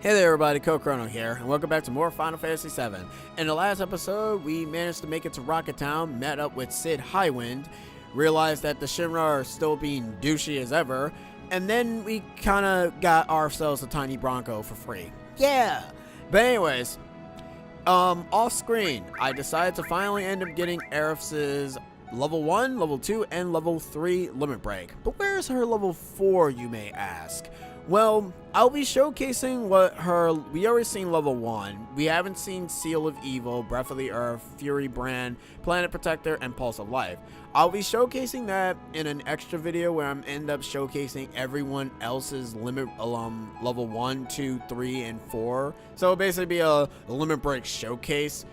Hey there everybody, Chrono here, and welcome back to more Final Fantasy VII. In the last episode, we managed to make it to Rocket Town, met up with Sid Highwind, realized that the Shinra are still being douchey as ever, and then we kinda got ourselves a tiny Bronco for free. Yeah! But anyways, off screen, I decided to finally end up getting Aerith's level 1, level 2, and level 3 limit break. But where's her level 4, you may ask? Well, I'll be showcasing we already seen level 1. We haven't seen Seal of Evil, Breath of the Earth, Fury Brand, Planet Protector, and Pulse of Life. I'll be showcasing that in an extra video where I'm end up showcasing everyone else's limit level 1, 2, 3, and 4. So it'll basically be a limit break showcase.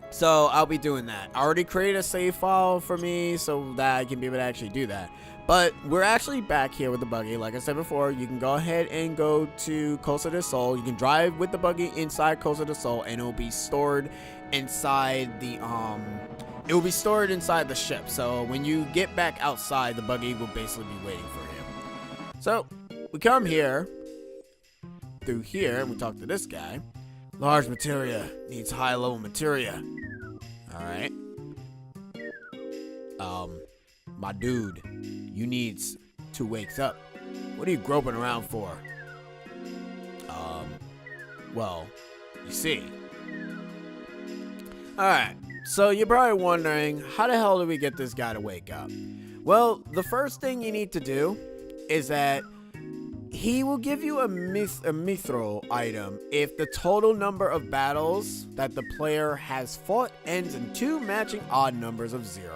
So I'll be doing that. I already created a save file for me so that I can be able to actually do that. But we're actually back here with the buggy. Like I said before, you can go ahead and go to Costa del Sol. You can drive with the buggy inside Costa del Sol, and it will be stored inside the ship. So when you get back outside, the buggy will basically be waiting for you. So we come here through here, and we talk to this guy. Large materia needs high level materia. All right. My dude, you needs to wake up. What are you groping around for? Well, you see. Alright, so you're probably wondering, how the hell do we get this guy to wake up? Well, the first thing you need to do is that he will give you a mithril item if the total number of battles that the player has fought ends in 2 matching odd numbers of 0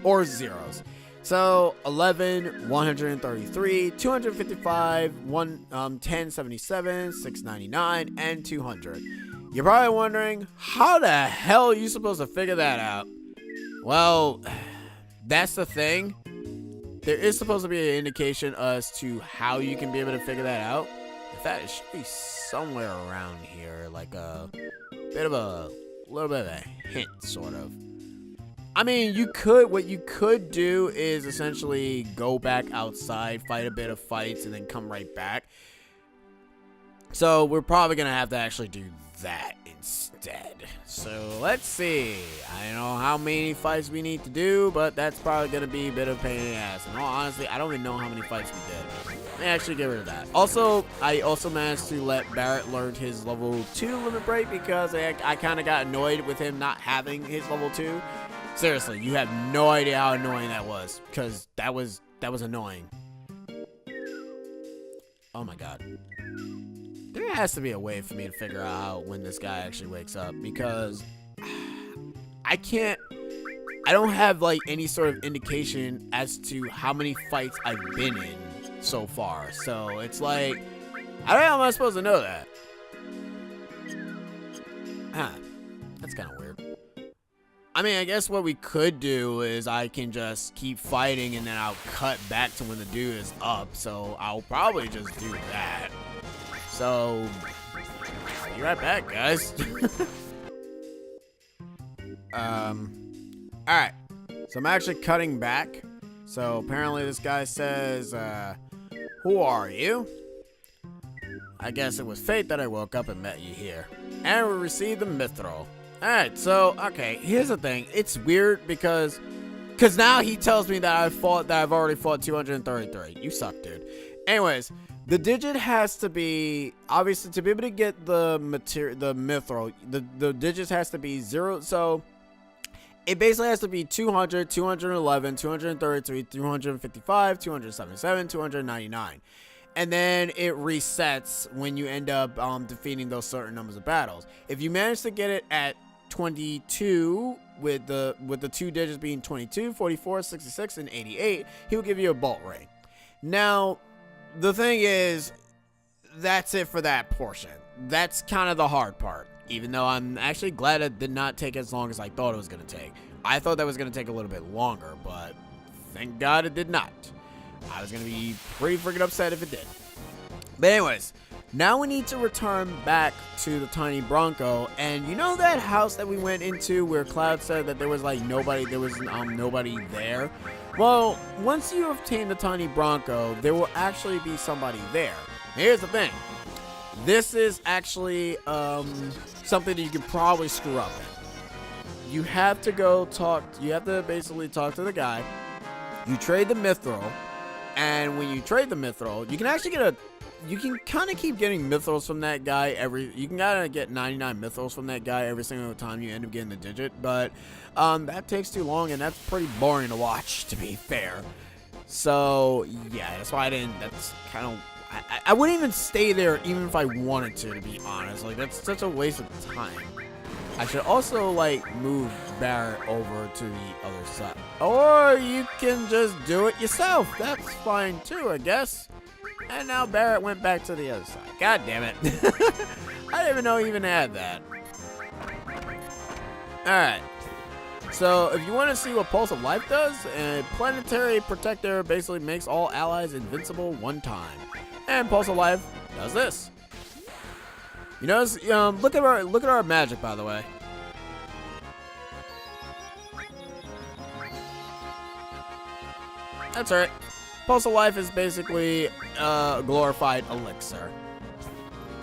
or zeros. So 11, 133, 255, 1077, 699, and 200. You're probably wondering, how the hell are you supposed to figure that out? Well, that's the thing. There is supposed to be an indication as to how you can be able to figure that out. In fact, it should be somewhere around here, like a little bit of a hint, sort of. I mean, what you could do is essentially go back outside, fight a bit of fights, and then come right back. So we're probably going to have to actually do that instead. So let's see. I don't know how many fights we need to do, but that's probably going to be a bit of a pain in the ass. And honestly, I don't even know how many fights we did. Let me actually get rid of that. Also, I also managed to let Barrett learn his level 2 limit break because I kind of got annoyed with him not having his level 2. Seriously, you have no idea how annoying that was, because that was annoying. Oh my god. There has to be a way for me to figure out when this guy actually wakes up, because I don't have like any sort of indication as to how many fights I've been in so far. So it's like, I don't know how am I supposed to know that? That's kind of weird. I mean, I guess what we could do is I can just keep fighting and then I'll cut back to when the dude is up. So I'll probably just do that. So, be right back, guys. Alright. So I'm actually cutting back. So apparently this guy says, who are you? I guess it was fate that I woke up and met you here. And we received the mithril. Alright, so, okay, here's the thing. It's weird because now he tells me that I've already fought 233. You suck, dude. Anyways, the digit has to be, obviously, to be able to get the mithril, the digits has to be 0, so it basically has to be 200, 211, 233, 255, 277, 299. And then it resets when you end up defeating those certain numbers of battles. If you manage to get it at 22 with the 2 digits being 22, 44, 66, and 88, he will give you a bolt ring. Now, the thing is, that's it for that portion. That's kind of the hard part, even though I'm actually glad it did not take as long as I thought it was going to take. I thought that was going to take a little bit longer, but thank God it did not. I was going to be pretty freaking upset if it did. But anyways, now we need to return back to the tiny Bronco, and you know that house that we went into where Cloud said that there was like nobody there? Well, once you obtain the tiny Bronco, there will actually be somebody there. Here's the thing. this is actually something that you can probably screw up in. You have to basically talk to the guy. You trade the mithril, and when you trade the mithril, you can actually kind of keep getting mithrils from that guy you can kind of get 99 mithrils from that guy every single time you end up getting the digit, but that takes too long, and that's pretty boring to watch, to be fair. So yeah, that's why that's kind of, I wouldn't even stay there even if I wanted to be honest. Like, that's such a waste of time. I should also, like, move Barrett over to the other side. Or you can just do it yourself. That's fine too, I guess. And now Barrett went back to the other side. God damn it. I didn't even know he even had that. Alright. So, if you want to see what Pulse of Life does, a Planetary Protector basically makes all allies invincible one time. And Pulse of Life does this. You notice, look at our magic, by the way. That's right. Pulse of Life is basically a glorified elixir.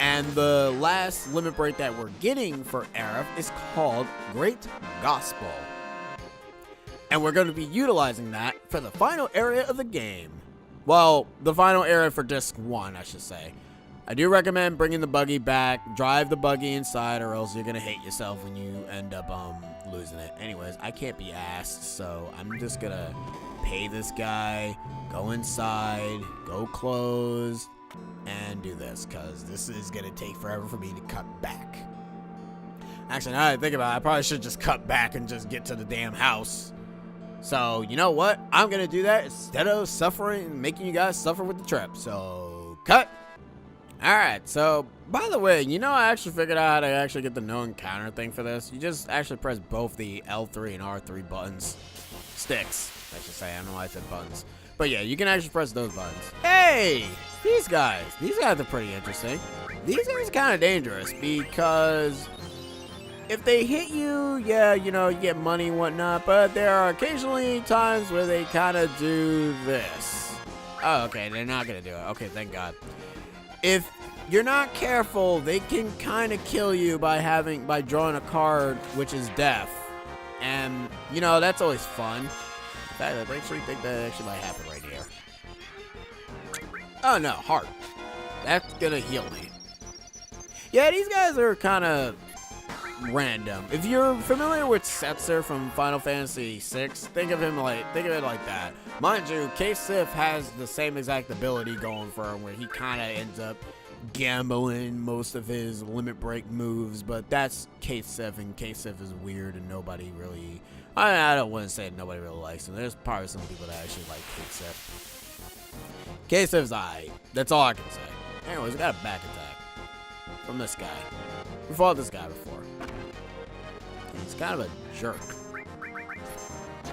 And the last limit break that we're getting for Aerith is called Great Gospel. And we're going to be utilizing that for the final area of the game. Well, the final area for Disc 1, I should say. I do recommend bringing the buggy back, drive the buggy inside, or else you're going to hate yourself when you end up losing it. Anyways, I can't be asked, so I'm just going to pay this guy, go inside, go close, and do this, because this is going to take forever for me to cut back. Actually, now that I think about it, I probably should just cut back and just get to the damn house. So, you know what? I'm going to do that instead of making you guys suffer with the trip. So, cut. Alright, so, by the way, I actually figured out how to actually get the no encounter thing for this. You just actually press both the L3 and R3 buttons. Sticks, I should say. I don't know why I said buttons. But yeah, you can actually press those buttons. Hey! These guys are pretty interesting. These guys are kind of dangerous because if they hit you, yeah, you get money and whatnot, but there are occasionally times where they kind of do this. Oh, okay, they're not going to do it. Okay, thank God. If you're not careful, they can kind of kill you by drawing a card which is death. And, that's always fun. In fact, I actually think that actually might happen right here. Oh, no, heart. That's going to heal me. Yeah, these guys are kind of random. If you're familiar with Setzer from Final Fantasy VI, think of it like that. Mind you, K-Sif has the same exact ability going for him, where he kind of ends up gambling most of his limit break moves, but that's K-Sif, and K-Sif is weird, and nobody really, I don't want to say nobody really likes him. There's probably some people that actually like K-Sif. K-Sif's alright. That's all I can say. Anyways, we got a back attack from this guy. We fought this guy before. He's kind of a jerk.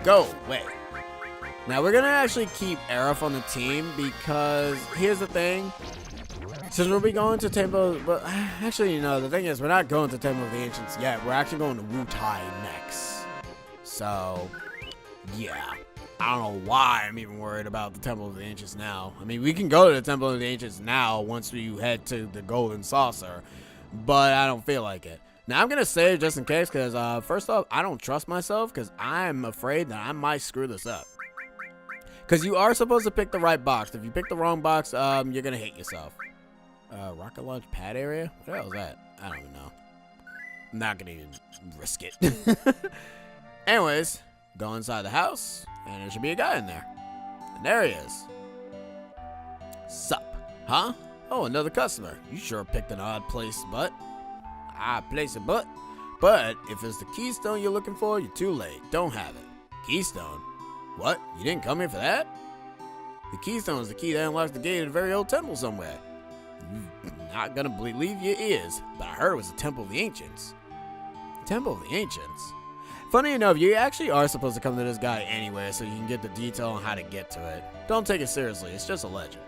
Go away. Now, we're going to actually keep Aerith on the team because here's the thing. Since we'll be going to Temple, but actually, the thing is, we're not going to Temple of the Ancients yet. We're actually going to Wutai next. So, yeah. I don't know why I'm even worried about the Temple of the Ancients now. I mean, we can go to the Temple of the Ancients now once we head to the Golden Saucer, but I don't feel like it. Now, I'm going to say it just in case, because first off, I don't trust myself, because I'm afraid that I might screw this up. Because you are supposed to pick the right box. If you pick the wrong box, you're going to hate yourself. Rocket Launch Pad area? What the hell is that? I don't even know. I'm not going to even risk it. Anyways, go inside the house, and there should be a guy in there. And there he is. Sup? Huh? Oh, another customer. You sure picked an odd place, but... place it, but if it's the keystone you're looking for, you're too late. Don't have it. Keystone? What? You didn't come here for that? The keystone is the key that unlocks the gate at a very old temple somewhere. You're not gonna believe your ears, but I heard it was the Temple of the Ancients. Temple of the Ancients? Funny enough, you actually are supposed to come to this guy anyway, so you can get the detail on how to get to it. Don't take it seriously, it's just a legend.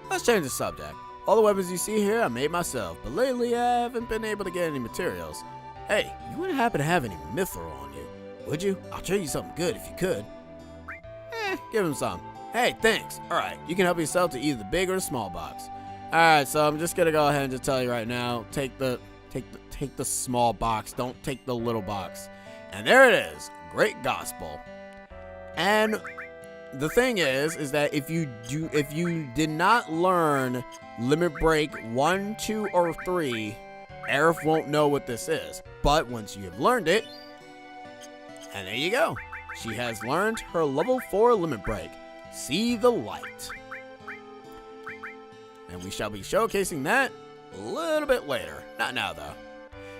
Let's change the subject. All the weapons you see here I made myself, but lately I haven't been able to get any materials. Hey, you wouldn't happen to have any mithril on you, would you? I'll trade you something good if you could. Give him some. Hey, thanks. Alright, you can help yourself to either the big or the small box. Alright, so I'm just gonna go ahead and just tell you right now, take the small box, don't take the little box. And there it is. Great gospel. And the thing is that if you did not learn Limit Break 1, 2, or 3, Aerith won't know what this is. But once you have learned it, and there you go. She has learned her level 4 Limit Break. See the light. And we shall be showcasing that a little bit later. Not now, though.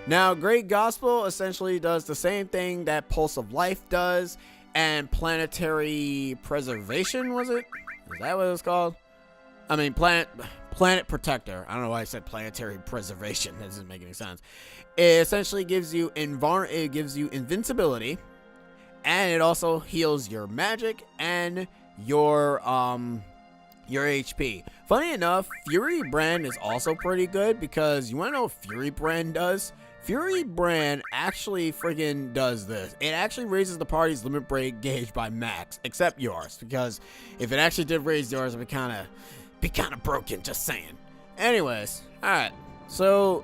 Now, Great Gospel essentially does the same thing that Pulse of Life does, and Planetary Preservation, was it? Is that what it was called? I mean, Planet Protector. I don't know why I said Planetary Preservation. That doesn't make any sense. It essentially gives you invincibility, and it also heals your magic and your HP. Funny enough, Fury Brand is also pretty good, because you want to know what Fury Brand does? Fury Brand actually friggin' does this. It actually raises the party's limit break gauge by max, except yours, because if it actually did raise yours, it would be kind of broken, just saying. Anyways, alright, so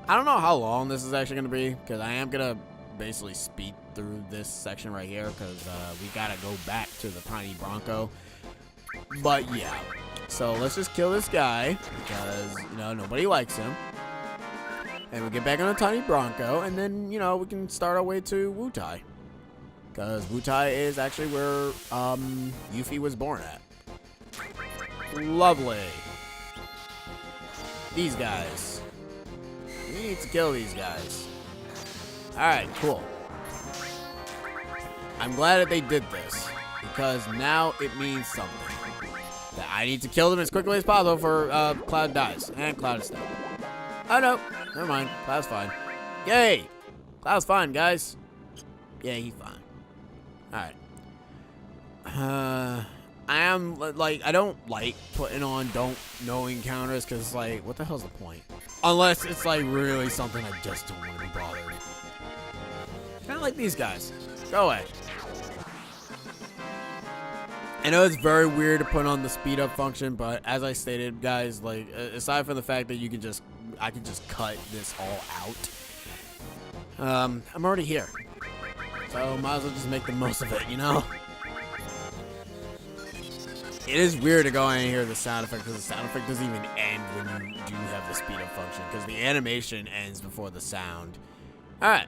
I don't know how long this is actually going to be, because I am going to basically speed through this section right here, because we got to go back to the Tiny Bronco. But yeah, so let's just kill this guy, because, you know, nobody likes him. And we get back on the Tiny Bronco, and then, you know, we can start our way to Wutai. Because Wutai is actually where Yuffie was born at. Lovely. These guys. We need to kill these guys. Alright, cool. I'm glad that they did this, because now it means something. That I need to kill them as quickly as possible before Cloud dies. And Cloud is dead. Oh no, never mind. Cloud's fine. Yay! Cloud's fine, guys. Yeah, he's fine. Alright. I am, like, I don't like putting on don't know encounters, because, like, what the hell's the point? Unless it's, like, really something I just don't want to be bothered. Kind of like these guys. Go away. I know it's very weird to put on the speed up function, but as I stated, guys, like, aside from the fact that I can just cut this all out. I'm already here, so might as well just make the most of it, you know? It is weird to go in and hear the sound effect, because the sound effect doesn't even end when you do have the speed up function, because the animation ends before the sound. Alright.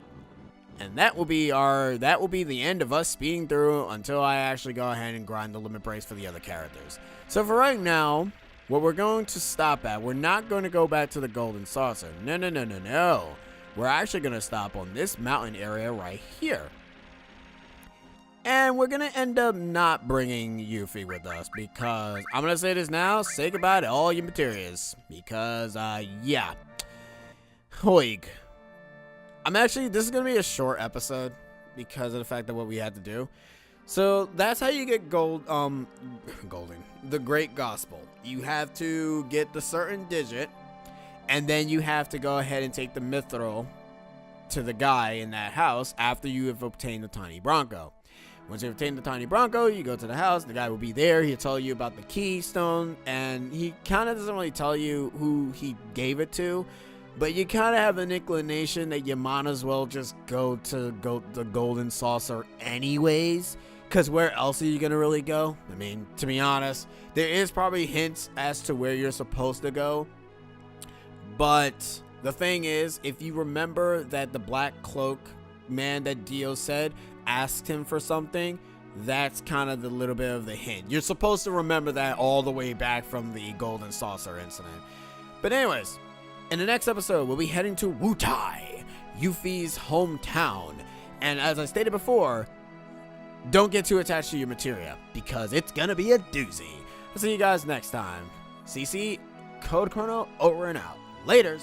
And that will be the end of us speeding through until I actually go ahead and grind the limit breaks for the other characters. So for right now, what we're going to stop at, we're not going to go back to the Golden Saucer. No. We're actually going to stop on this mountain area right here. And we're going to end up not bringing Yuffie with us, because I'm going to say this now, say goodbye to all your materials. Because, yeah. Hoig. this is going to be a short episode because of the fact that what we had to do. So that's how you get the Great Gospel. You have to get the certain digit, and then you have to go ahead and take the mithril to the guy in that house after you have obtained the Tiny Bronco. Once you obtain the Tiny Bronco, you go to the house, the guy will be there, he'll tell you about the keystone, and he kind of doesn't really tell you who he gave it to, but you kind of have an inclination that you might as well just go to the Golden Saucer anyways, because where else are you going to really go? I mean, to be honest, there is probably hints as to where you're supposed to go, but the thing is, if you remember that the Black Cloak man that Dio said asked him for something, that's kind of the little bit of the hint. You're supposed to remember that all the way back from the Golden Saucer incident. But anyways, in the next episode, we'll be heading to Wutai, Yuffie's hometown. And as I stated before, don't get too attached to your materia, because it's gonna be a doozy. I'll see you guys next time. CC, Code Chrono, over and out. Laters.